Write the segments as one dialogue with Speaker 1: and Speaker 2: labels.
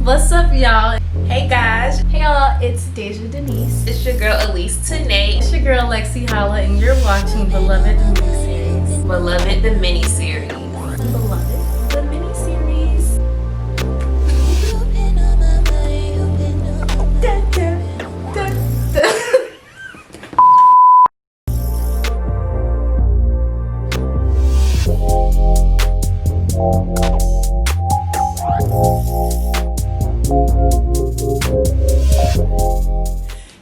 Speaker 1: What's up, y'all?
Speaker 2: Hey guys,
Speaker 1: Hey y'all, it's Deja Denise.
Speaker 2: it's your girl 𝘰𝘪𝘢,
Speaker 1: It's your girl 𝘰𝘪𝘢, and you're watching Beloved the miniseries.
Speaker 2: Beloved the mini-series.
Speaker 1: Beloved the miniseries. Dun, dun, dun, dun.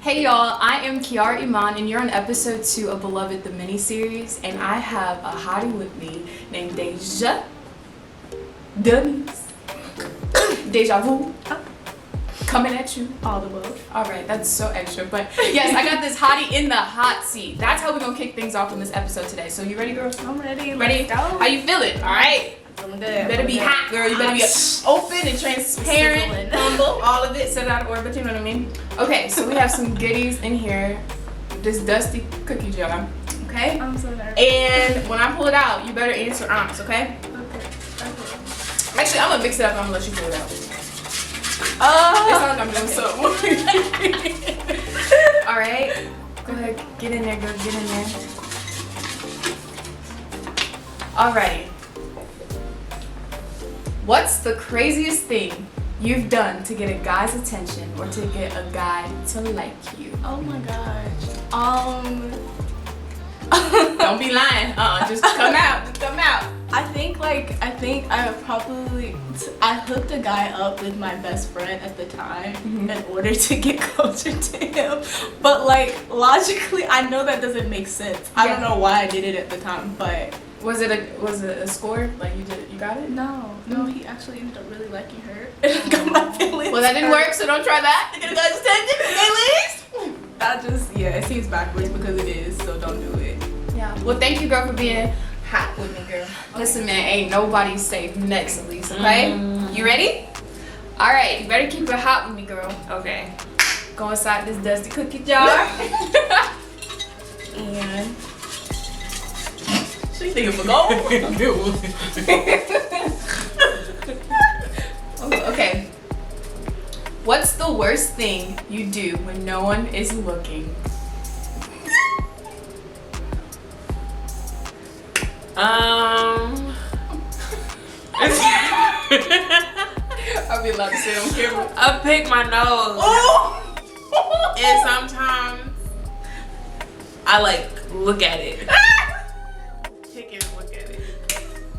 Speaker 1: Hey y'all, I am 𝘒𝘪𝘢 and you're on episode 2 of Beloved the miniseries, and I have a hottie with me named Deja Denise. Deja vu. Coming at you all the way. Alright, that's so extra, but yes, I got this hottie in the hot seat. That's how we're gonna kick things off in this episode today. So you ready, girls?
Speaker 3: I'm ready.
Speaker 1: Ready?
Speaker 3: Let's go.
Speaker 1: How you feeling? Alright.
Speaker 3: Feeling good.
Speaker 1: You better be hot, girl. You better be open and transparent,
Speaker 3: Sizzling.
Speaker 1: humble, all of it, set out of order, but you know what I mean? Okay, so we have some goodies in here. This dusty cookie jar, okay?
Speaker 3: I'm so nervous.
Speaker 1: And when I pull it out, you better answer honest, okay?
Speaker 3: Okay.
Speaker 1: Actually, I'm gonna mix it up and I'm gonna let you pull it out. It sounds like I'm doing something. Alright, go ahead, get in there, girl, get in there. Alright. What's the craziest thing you've done to get a guy's attention or to get a guy to like you?
Speaker 3: Oh my gosh.
Speaker 1: Don't be lying. Just come out. Just come out.
Speaker 3: I think I hooked a guy up with my best friend at the time in order to get closer to him. But like logically, I know that doesn't make sense. I don't know why I did it at the time, but
Speaker 1: Was it a score? Like you got it?
Speaker 3: no, he actually ended up really liking her. And I got my feelings.
Speaker 1: Well, that didn't
Speaker 3: hurt.
Speaker 1: work, so don't try that. You're gonna go
Speaker 3: That just it seems backwards because it is, so don't do it.
Speaker 1: Yeah. Well, thank you, girl, for being hot with me, girl. Listen, man, ain't nobody safe next, at least, okay? You ready? All right, you better keep it hot with me, girl.
Speaker 2: Okay.
Speaker 1: Go inside this dusty cookie jar. And
Speaker 2: She thinking for gold.
Speaker 1: okay. What's the worst thing you do when no one is looking? I'll be allowed to say on camera.
Speaker 2: I pick my nose.
Speaker 1: Oh!
Speaker 2: And sometimes I like look at it. Pick it and look at it.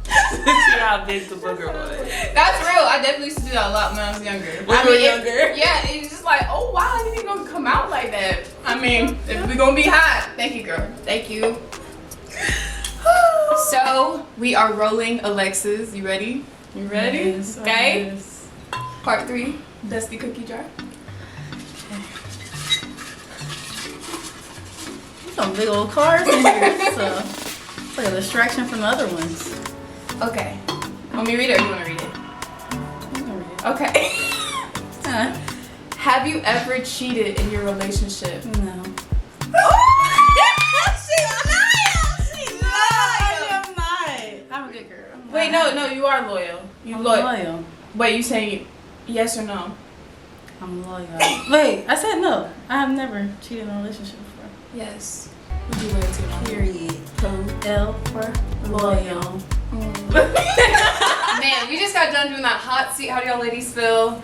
Speaker 2: See how big the booger was.
Speaker 1: That's real. I definitely used to do that a lot when I was younger.
Speaker 2: When you were younger?
Speaker 1: Yeah, it's just like, oh wow, I didn't even come out like that. I mean, if we're gonna be hot. Thank you, girl. Thank you. So we are rolling Alexis. You ready? You ready?
Speaker 3: Yes,
Speaker 1: Okay.
Speaker 3: yes.
Speaker 1: Part 3, dusty cookie jar.
Speaker 3: Some big old cars in here, so it's like a distraction from the other ones.
Speaker 1: Okay. Want me to read it or you want to read it? Okay. Have you ever cheated in your relationship?
Speaker 3: No. I'm a good girl.
Speaker 1: Wait, no, you are loyal. You
Speaker 3: I'm
Speaker 1: loyal.
Speaker 3: loyal.
Speaker 1: Wait, you saying yes or no?
Speaker 3: I'm loyal. Wait, I said no. I have never cheated in a relationship before.
Speaker 1: Yes. Would you wait too long?
Speaker 3: Period. L for loyal.
Speaker 1: Man, we just got done doing that hot seat. How do y'all ladies feel?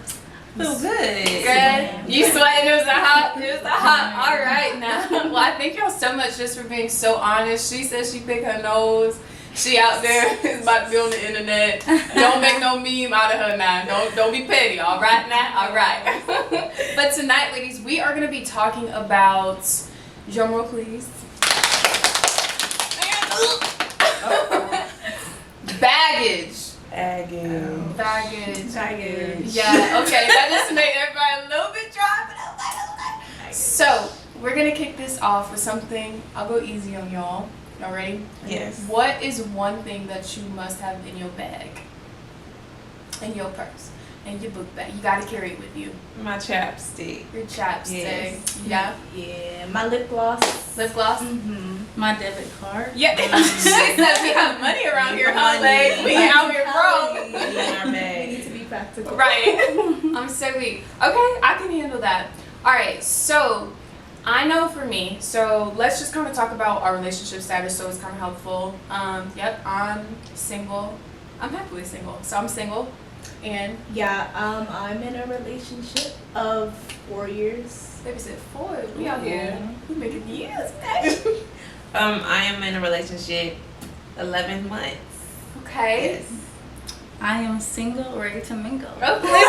Speaker 2: Feel good.
Speaker 1: Good? You sweating? It was that hot? It was that hot. All right, now. Well, I thank y'all so much just for being so honest. She said she picked her nose. She out there is about to be on the internet. Don't make no meme out of her now. Don't be petty, all right now? All right. But tonight, ladies, we are going to be talking about, drum roll please. Baggage. Baggage. Yeah, okay. That just made everybody a little bit dry, but okay. So, we're going to kick this off with something. I'll go easy on y'all. Y'all ready?
Speaker 2: Yes.
Speaker 1: What is one thing that you must have in your bag, in your purse, in your book bag? You gotta carry it with you.
Speaker 2: My chapstick.
Speaker 1: Your chapstick.
Speaker 2: Yes.
Speaker 1: Yeah.
Speaker 3: Yeah, my lip gloss.
Speaker 1: Lip gloss.
Speaker 3: My debit card.
Speaker 1: Yeah. She said we have money around here, huh, babe? We out here broke.
Speaker 2: In our
Speaker 3: We
Speaker 2: bag.
Speaker 3: need to be practical.
Speaker 1: Right. I'm so weak. Okay, I can handle that. All right, so I know for me, so let's just kind of talk about our relationship status so it's kind of helpful. Yep, I'm single. I'm happily single. So I'm single. And
Speaker 3: Yeah, I'm in a relationship of 4 years.
Speaker 1: baby said 4. We out here. We making years.
Speaker 2: I am in a relationship 11 months.
Speaker 1: Okay.
Speaker 2: Yes.
Speaker 4: I am single, ready to mingle.
Speaker 1: Oh, please.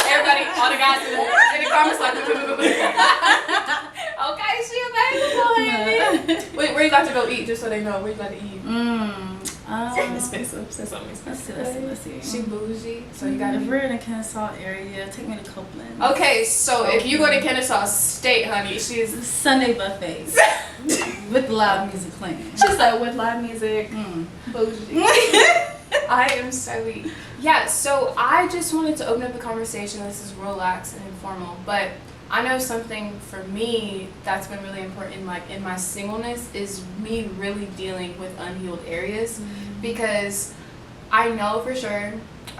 Speaker 1: Everybody, all the guys in the comments like, okay, she available. Wait, where you about to go eat? Just so they know where you about to eat. Expensive. Say something expensive.
Speaker 4: Let's see.
Speaker 1: She bougie, so you gotta.
Speaker 4: If we're in the 𝘰𝘬 area, take me to Copeland.
Speaker 1: Okay, so if you go to Kennesaw State, honey, she's
Speaker 4: Sunday buffets with loud music playing.
Speaker 3: She said with live music, bougie.
Speaker 1: I am so weak. Yeah, so I just wanted to open up the conversation. This is relaxed and informal, but I know something for me that's been really important, like in my singleness, is me really dealing with unhealed areas, because I know for sure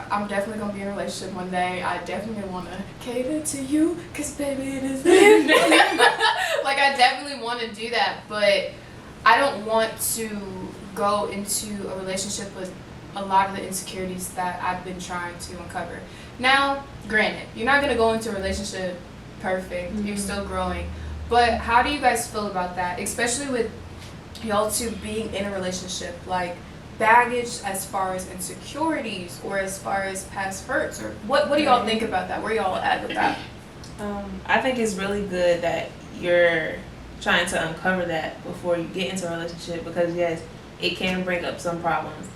Speaker 1: I'm definitely gonna be in a relationship one day. I definitely want to cater to you, cause baby it is me. Like I definitely want to do that, but I don't want to go into a relationship with a lot of the insecurities that I've been trying to uncover. Now, granted, you're not gonna go into a relationship perfect. You're still growing. But how do you guys feel about that? Especially with y'all two being in a relationship, like baggage as far as insecurities or as far as past hurts, or what do y'all think about that? Where y'all at with that?
Speaker 2: I think it's really good that you're trying to uncover that before you get into a relationship, because yes, it can bring up some problems.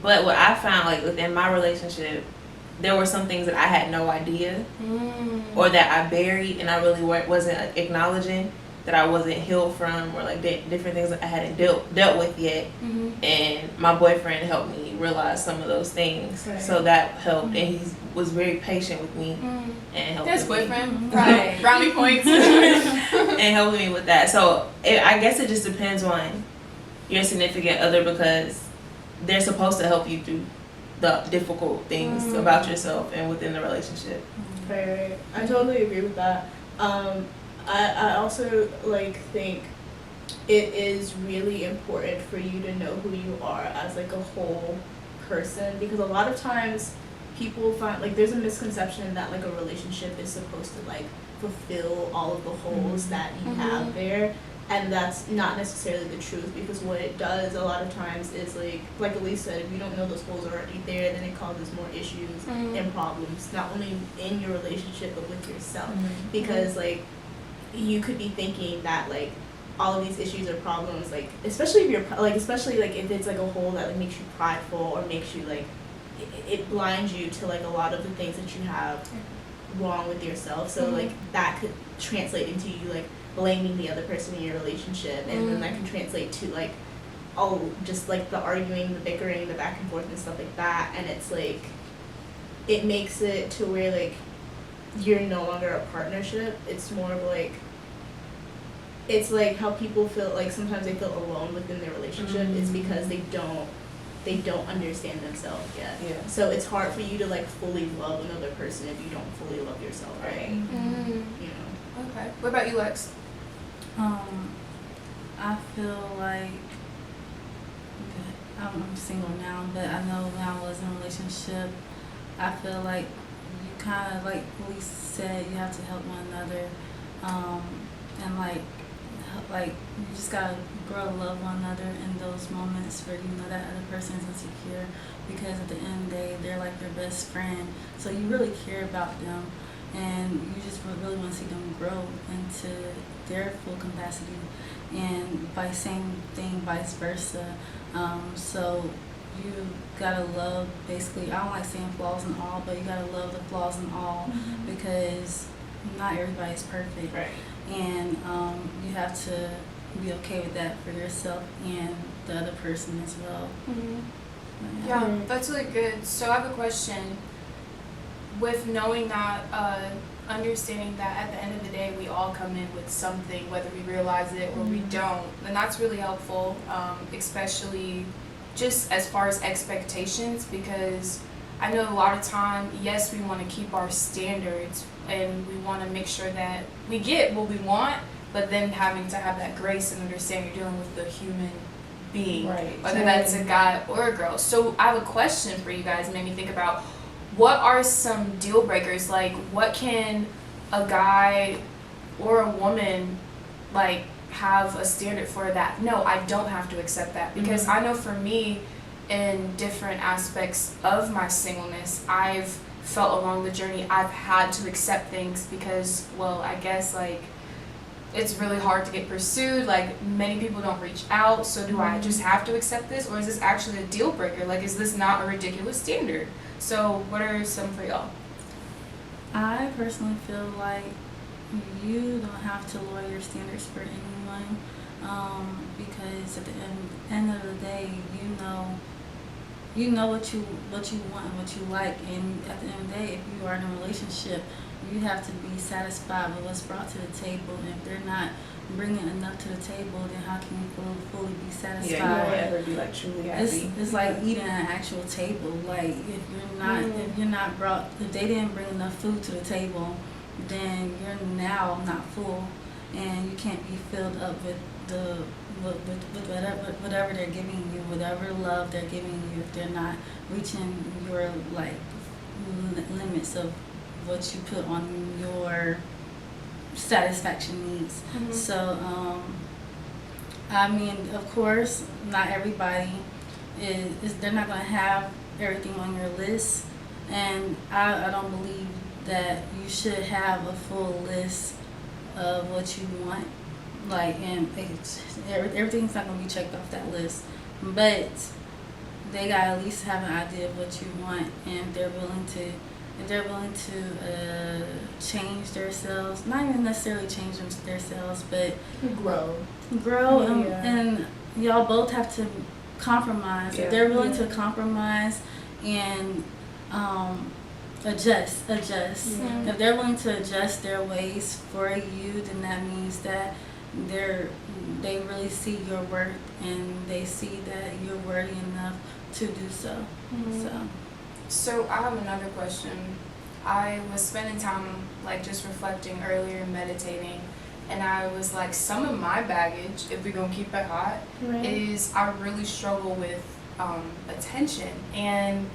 Speaker 2: But what I found, like within my relationship, there were some things that I had no idea or that I buried and I really wasn't acknowledging, that I wasn't healed from, or like different things that I hadn't dealt with yet. And my boyfriend helped me realize some of those things.
Speaker 3: Right.
Speaker 2: So that helped, and he was very patient with me and helped
Speaker 1: That's
Speaker 2: me.
Speaker 1: boyfriend.
Speaker 3: Right.
Speaker 1: Brownie points.
Speaker 2: And helping me with that. So I guess it just depends on your significant other, because they're supposed to help you through the difficult things about yourself and within the relationship.
Speaker 3: Right. I totally agree with that. I also think it is really important for you to know who you are as like a whole person, because a lot of times people find there's a misconception that like a relationship is supposed to like fulfill all of the holes that you have there. And that's not necessarily the truth, because what it does a lot of times is like Elise said, if you don't know those holes are already there, then it causes more issues and problems, not only in your relationship but with yourself. Because you could be thinking that all of these issues or problems, especially if you're if it's a hole that makes you prideful or makes you it blinds you to a lot of the things that you have wrong with yourself. So that could translate into you blaming the other person in your relationship, and then that can translate to just the arguing, the bickering, the back and forth and stuff like that. And it's it makes it to where you're no longer a partnership. It's more of it's how people feel sometimes they feel alone within their relationship. It's because they don't understand themselves yet.
Speaker 2: Yeah.
Speaker 3: So it's hard for you to fully love another person if you don't fully love yourself, right? You know.
Speaker 1: Okay. What about you, Lex?
Speaker 4: I feel I'm single now, but I know when I was in a relationship, I feel you kind of we said, you have to help one another, and you just gotta grow to love one another in those moments where you know that other person's insecure, because at the end of the day they're your best friend, so you really care about them. And you just really want to see them grow into their full capacity, and by same thing, vice versa. So you gotta love, basically, I don't like saying flaws and all, but you gotta love the flaws and all, because not everybody's perfect.
Speaker 3: Right.
Speaker 4: And you have to be okay with that for yourself and the other person as well.
Speaker 1: Yeah, that's really good. So I have a question. With knowing that, understanding that at the end of the day we all come in with something, whether we realize it or we don't, and that's really helpful, especially just as far as expectations, because
Speaker 3: I know a lot of time, yes, we want to keep our standards and we want to make sure that we get what we want, but then having to have that grace and understanding you're dealing with the human being, whether that's a guy or a girl. So I have a question for you guys. It made me think about, what are some deal breakers? Like, what can a guy or a woman like have a standard for that? No, I don't have to accept that, because I know for me, in different aspects of my singleness, I've felt along the journey I've had to accept things because, well, I guess like it's really hard to get pursued, like many people don't reach out, so do I just have to accept this, or is this actually a deal breaker? Like, is this not a ridiculous standard? So what are some for y'all?
Speaker 4: I personally feel like you don't have to lower your standards for anyone, because at the end of the day, you know what you want and what you like, and at the end of the day, if you are in a relationship, you have to be satisfied with what's brought to the table, and if they're not bringing enough to the table, then how can you fully be satisfied?
Speaker 2: Yeah, you won't ever be like truly happy.
Speaker 4: It's like eating an actual table. Like, if they didn't bring enough food to the table, then you're now not full, and you can't be filled up with whatever they're giving you, whatever love they're giving you, if they're not reaching your like limits of what you put on your satisfaction needs. So I mean, of course, not everybody is they're not going to have everything on your list, and I don't believe that you should have a full list of what you want, like, and everything's not going to be checked off that list, but they got to at least have an idea of what you want, and if they're willing to change themselves, not even necessarily change themselves, but grow, and y'all both have to compromise. If they're willing to compromise and adjust. If they're willing to adjust their ways for you, then that means that they really see your worth, and they see that you're worthy enough to do so.
Speaker 3: So I have another question. I was spending time like just reflecting earlier, meditating, and I was like, some of my baggage, if we're gonna keep it hot, is I really struggle with attention, and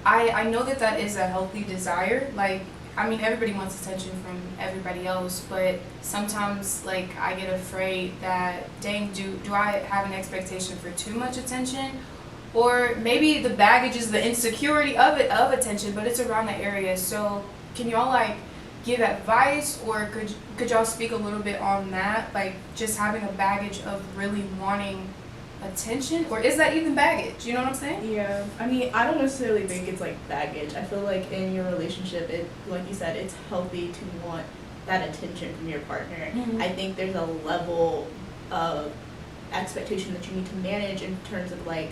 Speaker 3: I know that is a healthy desire. Like, I mean, everybody wants attention from everybody else, but sometimes like I get afraid that, dang, do I have an expectation for too much attention? Or maybe the baggage is the insecurity of attention, but it's around the area. So can y'all like give advice, or could y'all speak a little bit on that? Like, just having a baggage of really wanting attention, or is that even baggage? You know what I'm saying?
Speaker 5: Yeah, I mean, I don't necessarily think it's like baggage. I feel like in your relationship, like you said, it's healthy to want that attention from your partner. I think there's a level of expectation that you need to manage in terms of like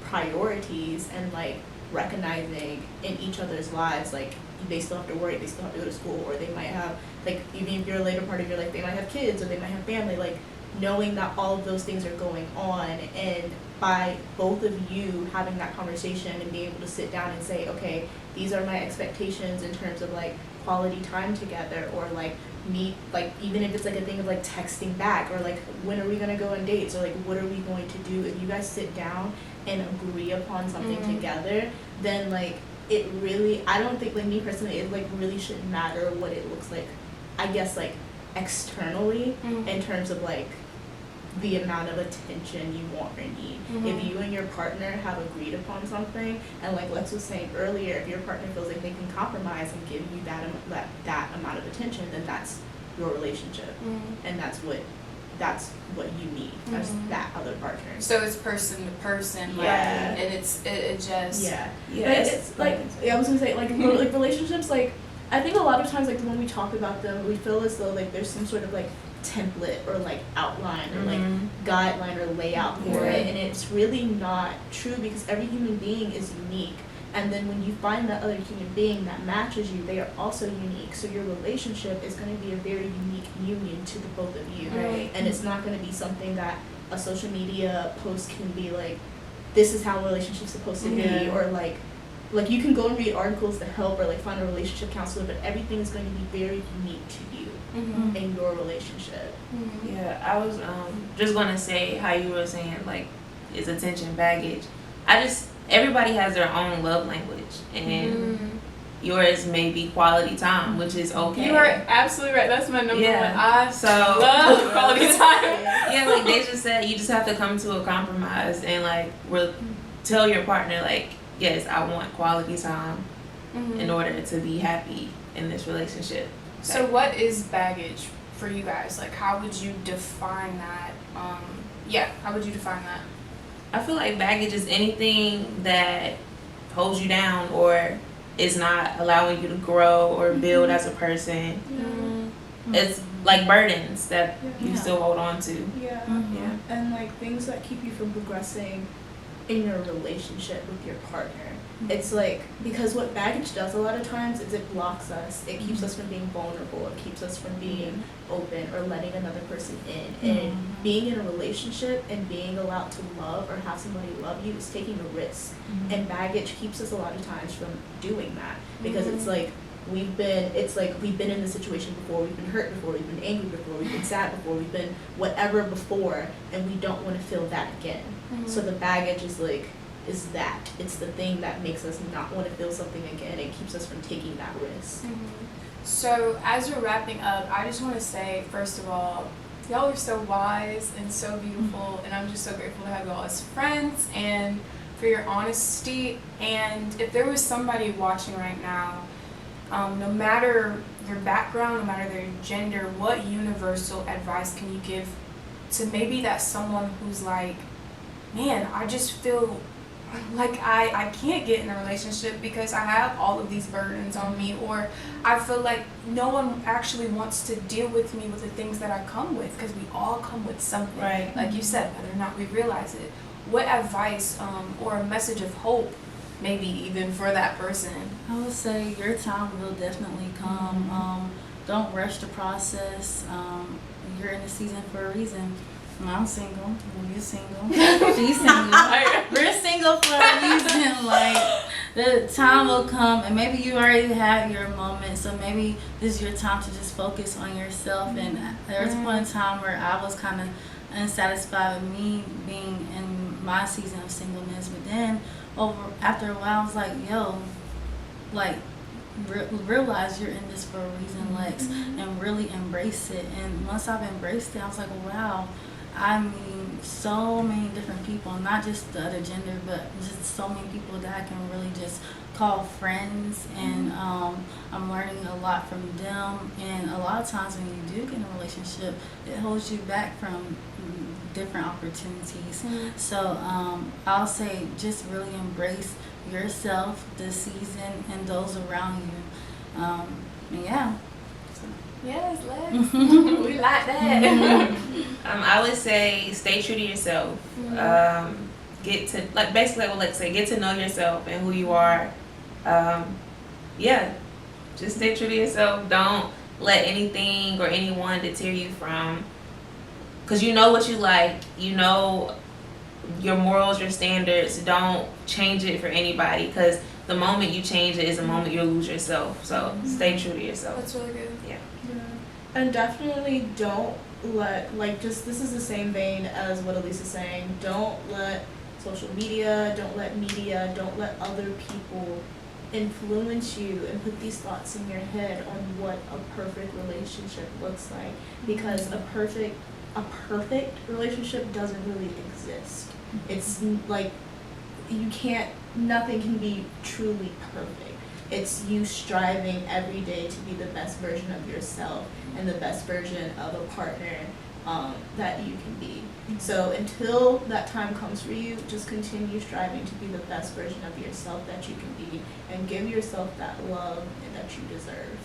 Speaker 5: priorities and like recognizing in each other's lives, like they still have to work, they still have to go to school, or they might have, like, even if you're a later part of your life, they might have kids, or they might have family, like knowing that all of those things are going on, and by both of you having that conversation and being able to sit down and say, okay, these are my expectations in terms of like quality time together, or like meet, like even if it's like a thing of like texting back, or like when are we going to go on dates, or like what are we going to do, if you guys sit down and agree upon something together, then like it really, I don't think, like me personally, it like really shouldn't matter what it looks like, I guess, like externally, in terms of like the amount of attention you want or need. If you and your partner have agreed upon something, and like Lex was saying earlier, if your partner feels like they can compromise and give you that amount of attention, then that's your relationship, and that's what you need as that other partner.
Speaker 3: So it's person to person, like, and it just
Speaker 5: It's like, I was gonna say, like like relationships, like I think a lot of times, like when we talk about them, we feel as though like there's some sort of like template or like outline or like guideline or layout for it, and it's really not true, because every human being is unique. And then when you find that other human being that matches you, they are also unique. So your relationship is going to be a very unique union to the both of you. And it's not going to be something that a social media post can be like, this is how a relationship's supposed to be, or like like you can go and read articles to help or like find a relationship counselor, but everything is going to be very unique to you in your relationship.
Speaker 2: Yeah, I was just gonna say how you were saying like is attention baggage. Everybody has their own love language, and yours may be quality time, which is okay.
Speaker 1: You are absolutely right. That's my number one. I
Speaker 2: So
Speaker 1: love quality time.
Speaker 2: Yeah, like they just said, you just have to come to a compromise and like tell your partner like, yes, I want quality time in order to be happy in this relationship.
Speaker 1: So what is baggage for you guys? Like, how would you define that? How would you define that?
Speaker 2: I feel like baggage is anything that holds you down or is not allowing you to grow or build as a person. It's like burdens that you still hold on to.
Speaker 5: Yeah. And like things that keep you from progressing in your relationship with your partner. It's like, because what baggage does a lot of times is it blocks us. It keeps us from being vulnerable. It keeps us from being open or letting another person in. And being in a relationship and being allowed to love or have somebody love you is taking a risk. And baggage keeps us a lot of times from doing that, because it's like we've been in this situation before, we've been hurt before, we've been angry before, we've been sad before, we've been whatever before, and we don't want to feel that again. So the baggage is it's the thing that makes us not want to feel something again and keeps us from taking that risk.
Speaker 1: So as we're wrapping up, I just want to say, first of all, y'all are so wise and so beautiful, and I'm just so grateful to have y'all as friends and for your honesty. And if there was somebody watching right now, no matter their background, no matter their gender, what universal advice can you give to maybe that someone who's like, man, I just feel like I can't get in a relationship because I have all of these burdens on me, or I feel like no one actually wants to deal with me with the things that I come with, because we all come with something,
Speaker 2: Right.
Speaker 1: like you said, whether or not we realize it. What advice or a message of hope maybe even for that person?
Speaker 4: I would say your time will definitely come. Don't rush the process. You're in the season for a reason. I'm single. You're single. She's single. We're single for a reason. Like, the time will come, and maybe you already had your moment, so maybe this is your time to just focus on yourself. And there was a point in time where I was kind of unsatisfied with me being in my season of singleness, but then after a while I was like, yo, like, realize you're in this for a reason, Lex, and really embrace it. And once I've embraced it, I was like, wow, I mean, so many different people, not just the other gender, but just so many people that I can really just call friends, and I'm learning a lot from them. And a lot of times when you do get in a relationship, it holds you back from different opportunities. So I'll say just really embrace yourself this season and those around you. And yeah.
Speaker 1: Yes, Lex. We like that.
Speaker 2: I would say stay true to yourself. Get to, like, basically what Lex say, get to know yourself and who you are. Just stay true to yourself. Don't let anything or anyone deter you from, because you know what you like, you know your morals, your standards. Don't change it for anybody, because the moment you change it is the moment you'll lose yourself. So stay true to yourself.
Speaker 1: That's really good.
Speaker 2: Yeah.
Speaker 5: And definitely don't let, like, just, this is the same vein as what Elise is saying, don't let social media, don't let media, don't let other people influence you and put these thoughts in your head on what a perfect relationship looks like, because a perfect relationship doesn't really exist. It's like, nothing can be truly perfect. It's you striving every day to be the best version of yourself and the best version of a partner that you can be. So until that time comes for you, just continue striving to be the best version of yourself that you can be, and give yourself that love that you deserve.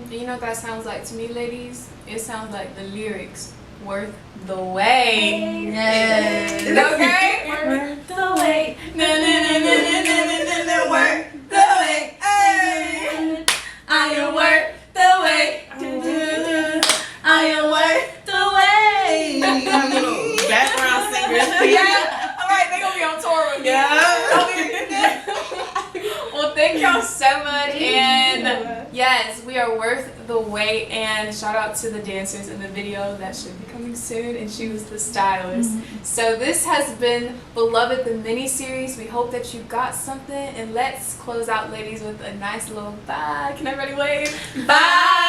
Speaker 1: You know what that sounds like to me, ladies? It sounds like the lyrics, "Worth the Wait."
Speaker 4: Yes.
Speaker 1: Is that okay?
Speaker 4: Worth the wait.
Speaker 1: Worth the wait. Hey. I am worth the wait. I am worth the wait.
Speaker 2: Background singers.
Speaker 1: Yeah. All right, they're gonna be on tour with me.
Speaker 2: Yeah.
Speaker 1: are worth the wait. And shout out to the dancers in the video that should be coming soon, and she was the stylist. So this has been Beloved the mini series. We hope that you got something, and let's close out, ladies, with a nice little bye. Can everybody wave? Bye.